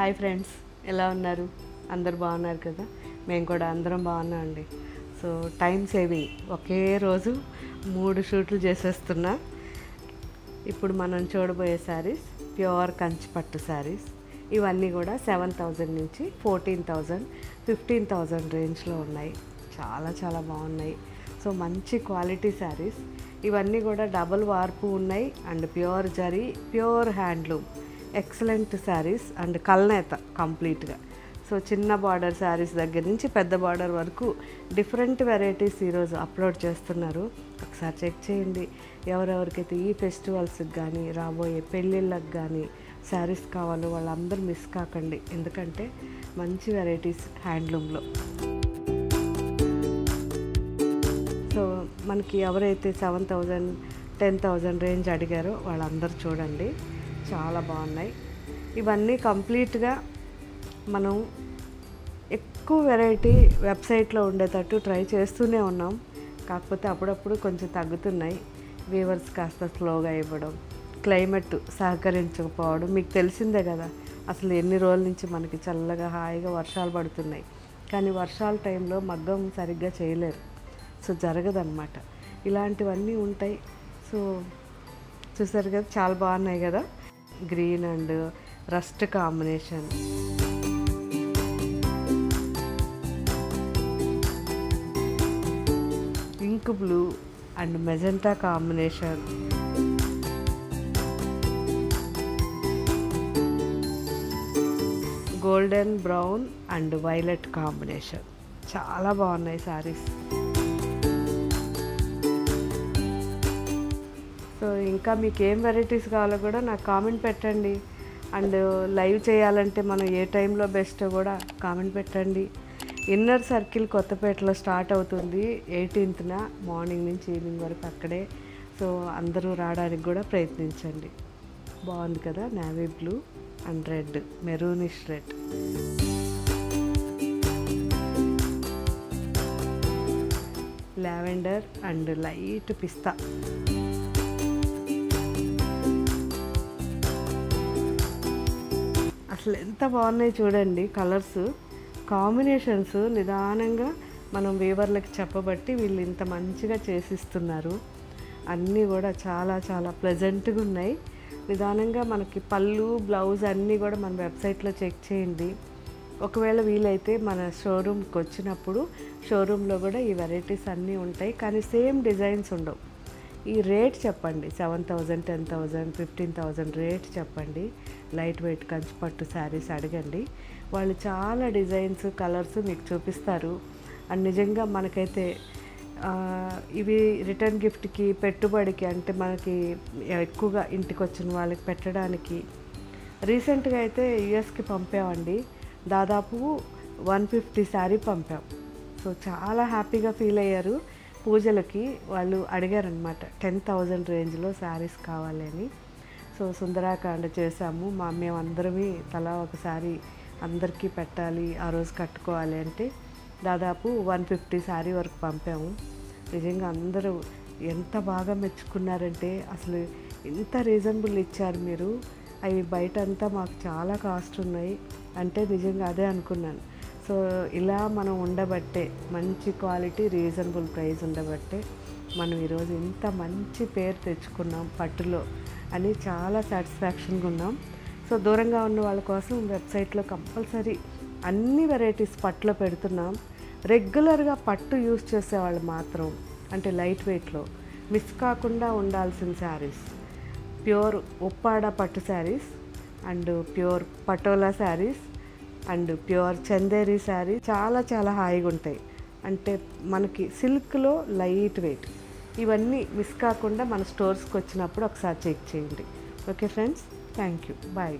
Hi friends, ఎలా ఉన్నారు? అందరు బాగున్నారు కదా? మేము కూడా అందరం బాగున్నామండి. సో టైం సేవింగ్, ఒకే రోజు 3 షూట్లు చేసేస్తున్నా. ఇప్పుడు మనం చూడబోయే శారీస్ ప్యూర్ కంచిపట్టు శారీస్. ఇవన్నీ కూడా 7,000 నుంచి 14,000, 15,000 రేంజ్లో ఉన్నాయి. చాలా చాలా బాగున్నాయి. సో మంచి క్వాలిటీ శారీస్. ఇవన్నీ కూడా డబుల్ వార్పు ఉన్నాయి and pure zari, pure handloom, excellent sarees and కల్నేత కంప్లీట్గా. సో చిన్న బార్డర్ శారీస్ దగ్గర నుంచి పెద్ద బార్డర్ వరకు డిఫరెంట్ వెరైటీస్ ఈరోజు అప్లోడ్ చేస్తున్నారు. ఒకసారి చెక్ చేయండి. ఎవరెవరికైతే ఈ ఫెస్టివల్స్కి కానీ రాబోయే పెళ్ళిళ్ళకి కానీ శారీస్ కావాలో వాళ్ళందరూ మిస్ కాకండి. ఎందుకంటే మంచి వెరైటీస్ హ్యాండ్లూమ్లో. సో మనకి ఎవరైతే 7,000, 10,000 రేంజ్ అడిగారో వాళ్ళందరూ చూడండి, చాలా బాగున్నాయి. ఇవన్నీ కంప్లీట్గా మనం ఎక్కువ వెరైటీ వెబ్సైట్లో ఉండేటట్టు ట్రై చేస్తూనే ఉన్నాం. కాకపోతే అప్పుడప్పుడు కొంచెం తగ్గుతున్నాయి. వీవర్స్ కాస్త స్లోగా ఇవ్వడం, క్లైమేట్ సహకరించకపోవడం. మీకు తెలిసిందే కదా, అసలు ఎన్ని రోజుల నుంచి మనకి చల్లగా హాయిగా వర్షాలు పడుతున్నాయి. కానీ వర్షాల టైంలో మగ్గం సరిగ్గా చేయలేరు. సో జరగదన్నమాట. ఇలాంటివన్నీ ఉంటాయి. సో చూసారు కదా, చాలా బాగున్నాయి కదా. Green and rust combination, ink blue and magenta combination, golden brown and violet combination. చాలా బాగున్నాయి శారీస్. సో ఇంకా మీకు ఏం వెరైటీస్ కావాలో కూడా నాకు కామెంట్ పెట్టండి. అండ్ లైవ్ చేయాలంటే మనం ఏ టైంలో బెస్టో కూడా కామెంట్ పెట్టండి. ఇన్నర్ సర్కిల్ కొత్తపేటలో స్టార్ట్ అవుతుంది 18న మార్నింగ్ నుంచి ఈవినింగ్ వరకు అక్కడే. సో అందరూ రావడానికి కూడా ప్రయత్నించండి. బాగుంది కదా, navy blue and red, maroonish red. Lavender and light pista. అసలు ఎంత బాగున్నాయి చూడండి. కలర్స్ కాంబినేషన్స్ నిదానంగా మనం వీవర్లకి చెప్పబట్టి వీళ్ళు ఇంత మంచిగా చేసిస్తున్నారు. అన్నీ కూడా చాలా చాలా ప్లెజెంట్గా ఉన్నాయి. నిదానంగా మనకి పళ్ళు, బ్లౌజ్ అన్నీ కూడా మన వెబ్సైట్లో చెక్ చేయండి. ఒకవేళ వీలైతే మన షోరూమ్కి వచ్చినప్పుడు షోరూంలో కూడా ఈ వెరైటీస్ అన్నీ ఉంటాయి. కానీ సేమ్ డిజైన్స్ ఉండవు. ఈ రేట్ చెప్పండి, 7,000, 10,000, 15,000 రేట్ చెప్పండి. లైట్ వెయిట్ కంచిపట్టు శారీస్ అడగండి. వాళ్ళు చాలా డిజైన్స్, కలర్స్ మీకు చూపిస్తారు. అండ్ నిజంగా మనకైతే ఇవి రిటర్న్ గిఫ్ట్కి, పెట్టుబడికి, అంటే మనకి ఎక్కువగా ఇంటికి వచ్చిన వాళ్ళకి పెట్టడానికి. రీసెంట్గా అయితే యుఎస్కి పంపామండి. దాదాపు 150 శారీ పంపాం. సో చాలా హ్యాపీగా ఫీల్ అయ్యారు. పూజలకి వాళ్ళు అడిగారనమాట 10,000 రేంజ్లో శారీస్ కావాలి అని. సో సుందరాకాండ చేసాము. మేమందరమే తలా ఒకసారి అందరికీ పెట్టాలి, ఆ రోజు కట్టుకోవాలి అంటే దాదాపు 150 శారీ వరకు పంపాము. నిజంగా అందరూ ఎంత బాగా మెచ్చుకున్నారంటే, అసలు ఎంత రీజనబుల్ ఇచ్చారు మీరు, అవి బయట అంతా మాకు చాలా కాస్ట్ ఉన్నాయి అంటే నిజంగా అదే అనుకున్నాను. సో ఇలా మనం ఉండబట్టే, మంచి క్వాలిటీ రీజనబుల్ ప్రైస్ ఉండబట్టే మనం ఈరోజు ఇంత మంచి పేరు తెచ్చుకున్నాం పట్టులో అని చాలా సాటిస్ఫాక్షన్గా ఉన్నాం. సో దూరంగా ఉన్న వాళ్ళ కోసం వెబ్సైట్లో కంపల్సరీ అన్ని వెరైటీస్ పట్టులో పెడుతున్నాం. రెగ్యులర్గా పట్టు యూస్ చేసేవాళ్ళు మాత్రం, అంటే లైట్ వెయిట్లో మిస్ కాకుండా ఉండాల్సిన శారీస్ ప్యూర్ ఉప్పాడ పట్టు saris and pure patola saris and pure Chanderi sari చాలా చాలా హాయిగా ఉంటాయి. అంటే మనకి సిల్క్లో లైట్ వెయిట్. ఇవన్నీ మిస్ కాకుండా మన స్టోర్స్కి వచ్చినప్పుడు ఒకసారి చెక్ చేయండి. Okay friends, thank you, bye.